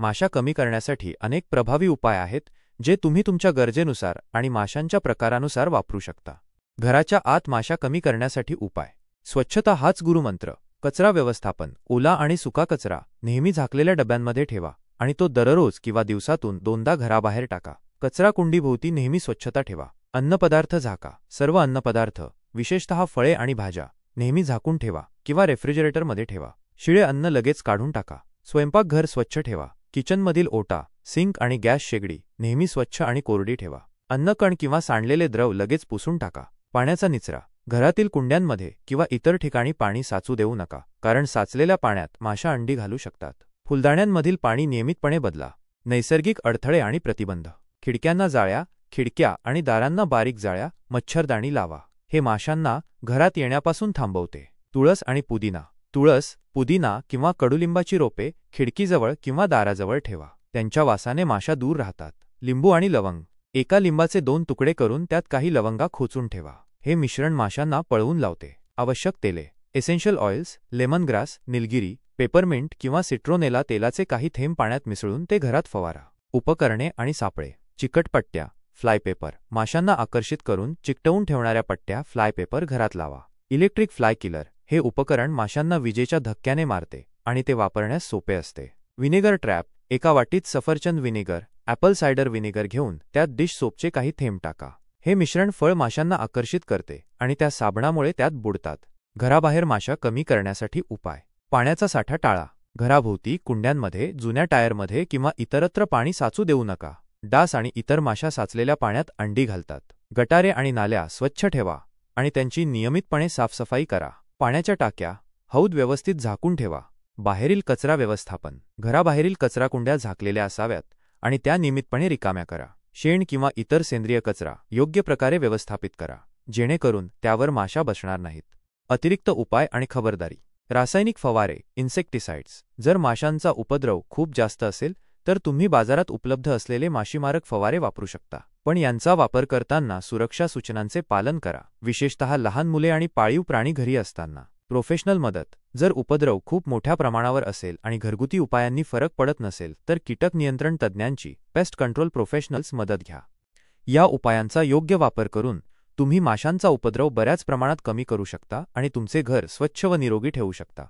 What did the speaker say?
माशा कमी करण्यासाठी अनेक प्रभावी उपाय आहेत जे तुम्ही तुमच्या गरजेनुसार आणि माशांच्या प्रकारानुसार वापरू शकता। घराच्या आत माशा कमी करण्यासाठी उपाय। स्वच्छता हाच गुरुमंत्र। कचरा व्यवस्थापन। ओला आणि सुका कचरा नेहमी झाकलेल्या डब्यांमध्ये ठेवा आणि तो दररोज किंवा दिवसातून 2दा घराबाहेर टाका। कचरा कुंडीभोवती नेहमी स्वच्छता ठेवा। अन्नपदार्थ झाका। सर्व अन्नपदार्थ, विशेषतः फळे आणि भाज्या, नेहमी झाकून ठेवा किंवा रेफ्रिजरेटरमध्ये ठेवा। शिळे अन्न लगेच काढून टाका। स्वयंपाकघर स्वच्छ ठेवा। किचनमधील ओटा, सिंक आणि गॅस शेगडी नेहमी स्वच्छ आणि कोरडी ठेवा। अन्नकण किंवा सांडलेले द्रव लगेच पुसून टाका। पाण्याचा निचरा। घरातील कुंड्यांमध्ये किंवा इतर ठिकाणी पाणी साचू देऊ नका, कारण साचलेल्या पाण्यात माशा अंडी घालू शकतात। फुलदाण्यांमधील पाणी नियमितपणे बदला। नैसर्गिक अडथळे आणि प्रतिबंध। खिडक्यांना जाळ्या, खिडक्या आणि दारांना बारीक जाळ्या, मच्छरदाणी लावा। हे माशांना घरात येण्यापासून थांबवते। तुळस आणि पुदिना। तुळस, पुदिना किंवा कडुलिंबाची रोपे खिडकीजवळ किंवा दाराजवळ ठेवा। त्यांच्या वासाने माशा दूर राहतात। लिंबू आणि लवंग। एका लिंबाचे 2 तुकडे करून त्यात काही लवंगा खोचून ठेवा। हे मिश्रण माशांना पळवून लावते। आवश्यक तेले। Essential oils, lemongrass, Nilgiri, peppermint किंवा सिट्रोनेला तेलाचे काही थेंब पाण्यात मिसळून ते घरात फवारा। उपकरणे आणि सापळे। चिकट पट्ट्या, फ्लायपेपर। माशांना आकर्षित करून चिकटवून ठेवणाऱ्या पट्ट्या, फ्लायपेपर घरात लावा। Electric fly killer. हे उपकरण माशांना विजेच्या धक्क्याने मारते आणि ते वापरण्यास सोपे असते। Vinegar trap. एका वाटीत सफरचंद विनेगर, ॲपल सायडर विनेगर घेऊन त्यात डिश सोपचे काही थेंब टाका। हे मिश्रण फळ माशांना आकर्षित करते आणि त्या साबणामुळे त्यात बुडतात। घराबाहेर माशा कमी करण्यासाठी उपाय। पाण्याचा साठा टाळा। घराभोवती, कुंड्यांमध्ये, जुन्या टायरमध्ये किंवा इतरत्र पाणी साचू देऊ नका। डास आणि इतर माशा साचलेल्या पाण्यात अंडी घालतात। गटारे आणि नाल्या स्वच्छ ठेवा आणि त्यांची नियमितपणे साफसफाई करा। पाण्याच्या टाक्या, हौद व्यवस्थित झाकून ठेवा। बाहेरील कचरा व्यवस्थापन। घराबाहेरील कचराकुंड्या झाकलेल्या असाव्यात आणि त्या नियमितपणे रिकाम्या करा। शेण किंवा इतर सेंद्रिय कचरा योग्य प्रकारे व्यवस्थापित करा, जेणेकरून त्यावर माशा बसणार नाहीत। अतिरिक्त उपाय आणि खबरदारी। रासायनिक फवारे, इन्सेक्टिसाइड्स। जर माशांचा उपद्रव खूप जास्त असेल तर तुम्ही बाजारात उपलब्ध असलेले माशीमारक फवारे वापरू शकता, पण यांचा वापर करताना सुरक्षा सूचनांचे पालन करा, विशेषतः लहान मुले आणि पाळीव प्राणी घरी असताना। प्रोफेशनल मदत। जर उपद्रव खूप मोठ्या प्रमाणावर असेल आणि घरगुती उपायांनी फरक पडत नसेल तर कीटक नियंत्रण तज्ज्ञांची, पेस्ट कंट्रोल प्रोफेशनल्स मदत घ्या। या उपायांचा योग्य वापर करून तुम्ही माशांचा उपद्रव बऱ्याच प्रमाणात कमी करू शकता आणि तुमचे घर स्वच्छ व निरोगी ठेवू शकता।